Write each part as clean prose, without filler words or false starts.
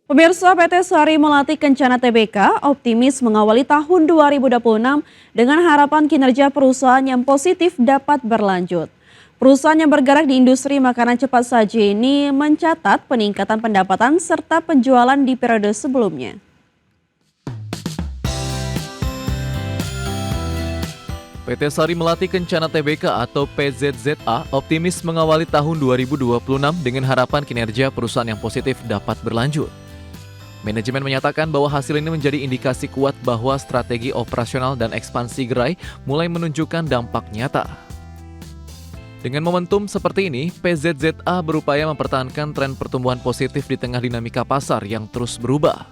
Pemirsa, PT Sari Melati Kencana Tbk optimis mengawali tahun 2026 dengan harapan kinerja perusahaan yang positif dapat berlanjut. Perusahaan yang bergerak di industri makanan cepat saji ini mencatat peningkatan pendapatan serta penjualan di periode sebelumnya. PT Sari Melati Kencana Tbk atau PZZA optimis mengawali tahun 2026 dengan harapan kinerja perusahaan yang positif dapat berlanjut. Manajemen menyatakan bahwa hasil ini menjadi indikasi kuat bahwa strategi operasional dan ekspansi gerai mulai menunjukkan dampak nyata. Dengan momentum seperti ini, PZZA berupaya mempertahankan tren pertumbuhan positif di tengah dinamika pasar yang terus berubah.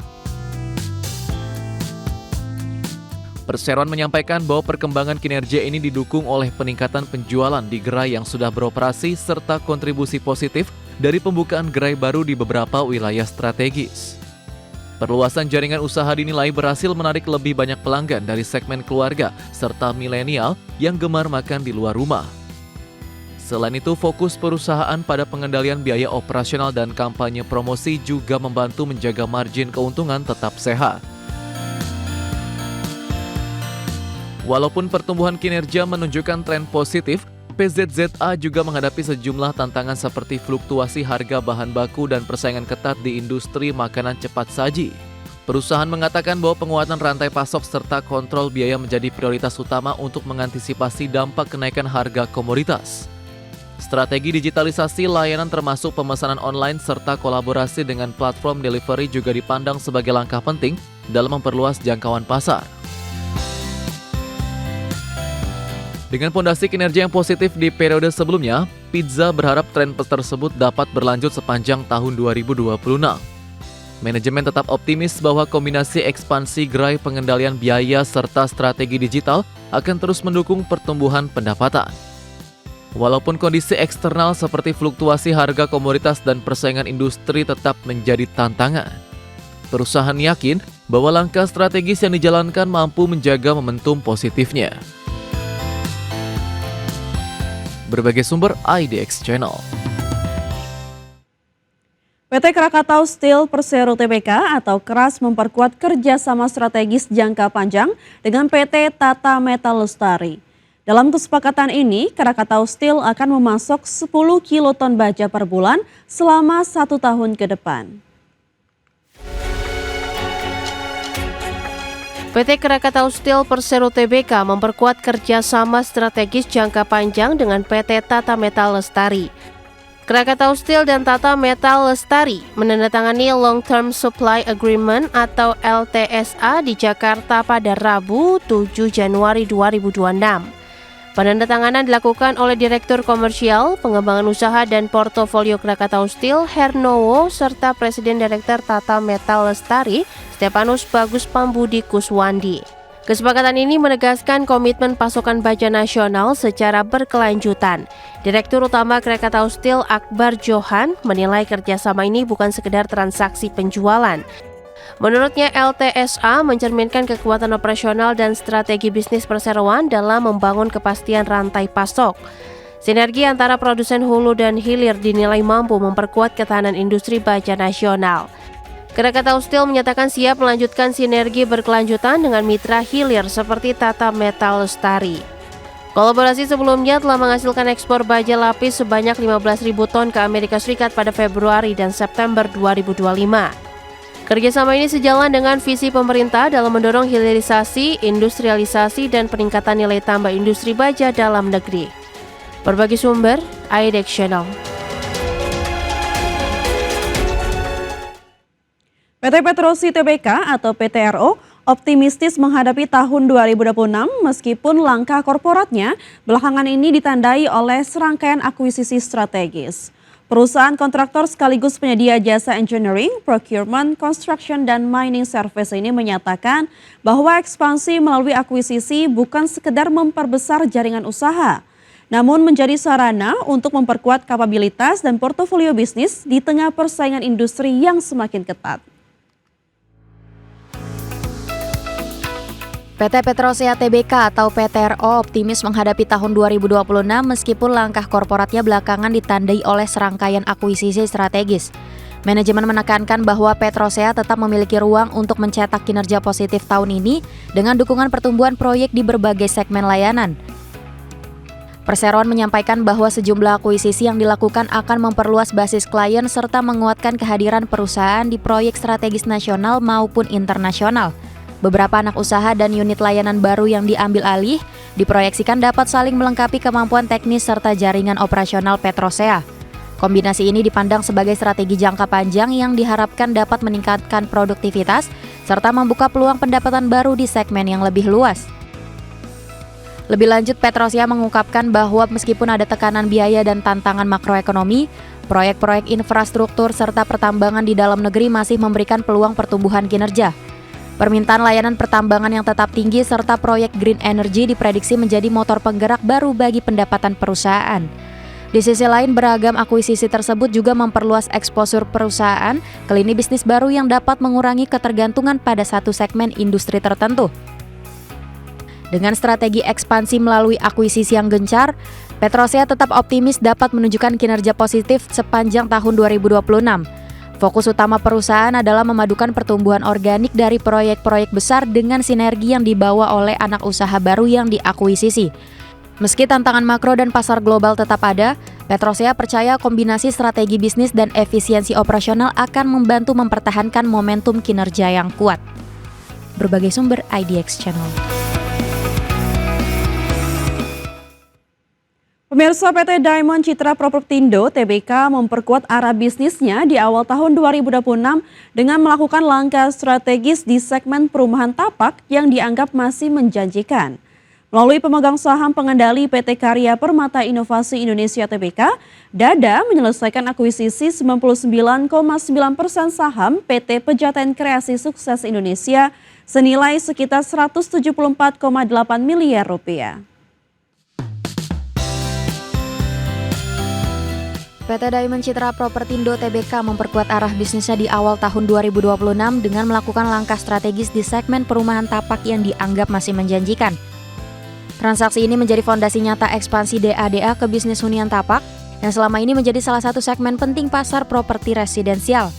Perseroan menyampaikan bahwa perkembangan kinerja ini didukung oleh peningkatan penjualan di gerai yang sudah beroperasi serta kontribusi positif dari pembukaan gerai baru di beberapa wilayah strategis. Perluasan jaringan usaha dinilai berhasil menarik lebih banyak pelanggan dari segmen keluarga serta milenial yang gemar makan di luar rumah. Selain itu, fokus perusahaan pada pengendalian biaya operasional dan kampanye promosi juga membantu menjaga margin keuntungan tetap sehat. Walaupun pertumbuhan kinerja menunjukkan tren positif, PZZA juga menghadapi sejumlah tantangan seperti fluktuasi harga bahan baku dan persaingan ketat di industri makanan cepat saji. Perusahaan mengatakan bahwa penguatan rantai pasok serta kontrol biaya menjadi prioritas utama untuk mengantisipasi dampak kenaikan harga komoditas. Strategi digitalisasi layanan termasuk pemesanan online serta kolaborasi dengan platform delivery juga dipandang sebagai langkah penting dalam memperluas jangkauan pasar. Dengan fondasi kinerja yang positif di periode sebelumnya, Pizza berharap tren tersebut dapat berlanjut sepanjang tahun 2026. Manajemen tetap optimis bahwa kombinasi ekspansi gerai, pengendalian biaya, serta strategi digital akan terus mendukung pertumbuhan pendapatan. Walaupun kondisi eksternal seperti fluktuasi harga komoditas dan persaingan industri tetap menjadi tantangan, perusahaan yakin bahwa langkah strategis yang dijalankan mampu menjaga momentum positifnya. Berbagai sumber IDX Channel. PT Krakatau Steel Persero Tbk atau KRAS memperkuat kerjasama strategis jangka panjang dengan PT Tata Metal Lestari. Dalam kesepakatan ini, Krakatau Steel akan memasok 10 kiloton baja per bulan selama 1 tahun ke depan. PT Krakatau Steel Persero Tbk memperkuat kerjasama strategis jangka panjang dengan PT Tata Metal Lestari. Krakatau Steel dan Tata Metal Lestari menandatangani Long Term Supply Agreement atau LTSA di Jakarta pada Rabu 7 Januari 2026. Penandatanganan dilakukan oleh Direktur Komersial, Pengembangan Usaha dan Portofolio Krakatau Steel, Hernowo, serta Presiden Direktur Tata Metal Lestari, Stepanus Bagus Pambudi Kuswandi. Kesepakatan ini menegaskan komitmen pasokan baja nasional secara berkelanjutan. Direktur Utama Krakatau Steel, Akbar Johan, menilai kerjasama ini bukan sekedar transaksi penjualan. Menurutnya, LTSA mencerminkan kekuatan operasional dan strategi bisnis perseroan dalam membangun kepastian rantai pasok. Sinergi antara produsen hulu dan hilir dinilai mampu memperkuat ketahanan industri baja nasional. Krakatau Steel menyatakan siap melanjutkan sinergi berkelanjutan dengan mitra hilir seperti Tata Metal Lestari. Kolaborasi sebelumnya telah menghasilkan ekspor baja lapis sebanyak 15.000 ton ke Amerika Serikat pada Februari dan September 2025. Kerjasama ini sejalan dengan visi pemerintah dalam mendorong hilirisasi, industrialisasi, dan peningkatan nilai tambah industri baja dalam negeri. Berbagai sumber, IDX Channel. PT Petrosi Tbk atau PTRO optimistis menghadapi tahun 2026 meskipun langkah korporatnya belakangan ini ditandai oleh serangkaian akuisisi strategis. Perusahaan kontraktor sekaligus penyedia jasa engineering, procurement, construction, dan mining service ini menyatakan bahwa ekspansi melalui akuisisi bukan sekedar memperbesar jaringan usaha, namun menjadi sarana untuk memperkuat kapabilitas dan portofolio bisnis di tengah persaingan industri yang semakin ketat. PT Petrosi Tbk atau PTRO optimis menghadapi tahun 2026 meskipun langkah korporatnya belakangan ditandai oleh serangkaian akuisisi strategis. Manajemen menekankan bahwa Petrosea tetap memiliki ruang untuk mencetak kinerja positif tahun ini dengan dukungan pertumbuhan proyek di berbagai segmen layanan. Perseroan menyampaikan bahwa sejumlah akuisisi yang dilakukan akan memperluas basis klien serta menguatkan kehadiran perusahaan di proyek strategis nasional maupun internasional. Beberapa anak usaha dan unit layanan baru yang diambil alih diproyeksikan dapat saling melengkapi kemampuan teknis serta jaringan operasional Petrosea. Kombinasi ini dipandang sebagai strategi jangka panjang yang diharapkan dapat meningkatkan produktivitas serta membuka peluang pendapatan baru di segmen yang lebih luas. Lebih lanjut, Petrosea mengungkapkan bahwa meskipun ada tekanan biaya dan tantangan makroekonomi, proyek-proyek infrastruktur serta pertambangan di dalam negeri masih memberikan peluang pertumbuhan kinerja. Permintaan layanan pertambangan yang tetap tinggi serta proyek green energy diprediksi menjadi motor penggerak baru bagi pendapatan perusahaan. Di sisi lain, beragam akuisisi tersebut juga memperluas eksposur perusahaan ke lini bisnis baru yang dapat mengurangi ketergantungan pada satu segmen industri tertentu. Dengan strategi ekspansi melalui akuisisi yang gencar, Petrosea tetap optimis dapat menunjukkan kinerja positif sepanjang tahun 2026. Fokus utama perusahaan adalah memadukan pertumbuhan organik dari proyek-proyek besar dengan sinergi yang dibawa oleh anak usaha baru yang diakuisisi. Meski tantangan makro dan pasar global tetap ada, Petrosea percaya kombinasi strategi bisnis dan efisiensi operasional akan membantu mempertahankan momentum kinerja yang kuat. Berbagai sumber IDX Channel. Pemirsa, PT Diamond Citra Propertindo (TBK) memperkuat arah bisnisnya di awal tahun 2026 dengan melakukan langkah strategis di segmen perumahan tapak yang dianggap masih menjanjikan. Melalui pemegang saham pengendali PT Karya Permata Inovasi Indonesia (TBK), Dada menyelesaikan akuisisi 99,9% saham PT Pejaten Kreasi Sukses Indonesia senilai sekitar 174,8 miliar rupiah. PT Diamond Citra Propertindo (TBK) memperkuat arah bisnisnya di awal tahun 2026 dengan melakukan langkah strategis di segmen perumahan tapak yang dianggap masih menjanjikan. Transaksi ini menjadi fondasi nyata ekspansi DADA ke bisnis hunian tapak yang selama ini menjadi salah satu segmen penting pasar properti residensial.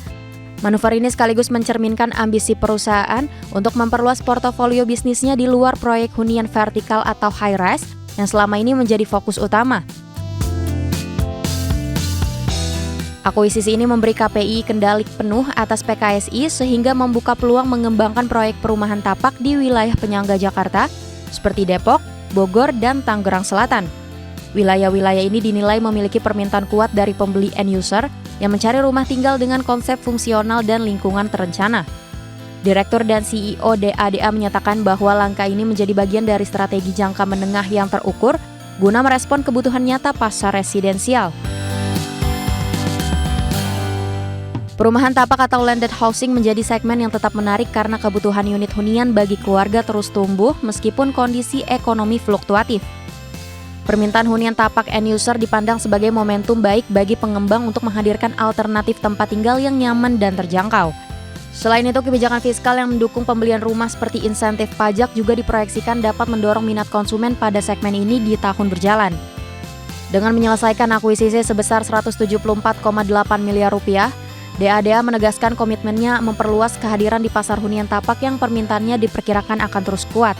Manuver ini sekaligus mencerminkan ambisi perusahaan untuk memperluas portofolio bisnisnya di luar proyek hunian vertikal atau high-rise yang selama ini menjadi fokus utama. Akuisisi ini memberi KPI kendali penuh atas PKSI sehingga membuka peluang mengembangkan proyek perumahan tapak di wilayah penyangga Jakarta seperti Depok, Bogor, dan Tangerang Selatan. Wilayah-wilayah ini dinilai memiliki permintaan kuat dari pembeli end user yang mencari rumah tinggal dengan konsep fungsional dan lingkungan terencana. Direktur dan CEO DADA menyatakan bahwa langkah ini menjadi bagian dari strategi jangka menengah yang terukur guna merespon kebutuhan nyata pasar residensial. Perumahan tapak atau landed housing menjadi segmen yang tetap menarik karena kebutuhan unit hunian bagi keluarga terus tumbuh meskipun kondisi ekonomi fluktuatif. Permintaan hunian tapak end user dipandang sebagai momentum baik bagi pengembang untuk menghadirkan alternatif tempat tinggal yang nyaman dan terjangkau. Selain itu, kebijakan fiskal yang mendukung pembelian rumah seperti insentif pajak juga diproyeksikan dapat mendorong minat konsumen pada segmen ini di tahun berjalan. Dengan menyelesaikan akuisisi sebesar 174,8 miliar rupiah, DADA menegaskan komitmennya memperluas kehadiran di pasar hunian tapak yang permintaannya diperkirakan akan terus kuat.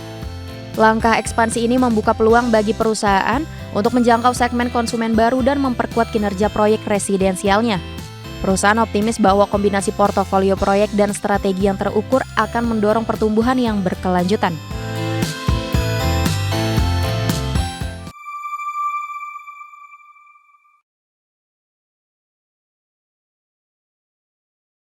Langkah ekspansi ini membuka peluang bagi perusahaan untuk menjangkau segmen konsumen baru dan memperkuat kinerja proyek residensialnya. Perusahaan optimis bahwa kombinasi portofolio proyek dan strategi yang terukur akan mendorong pertumbuhan yang berkelanjutan.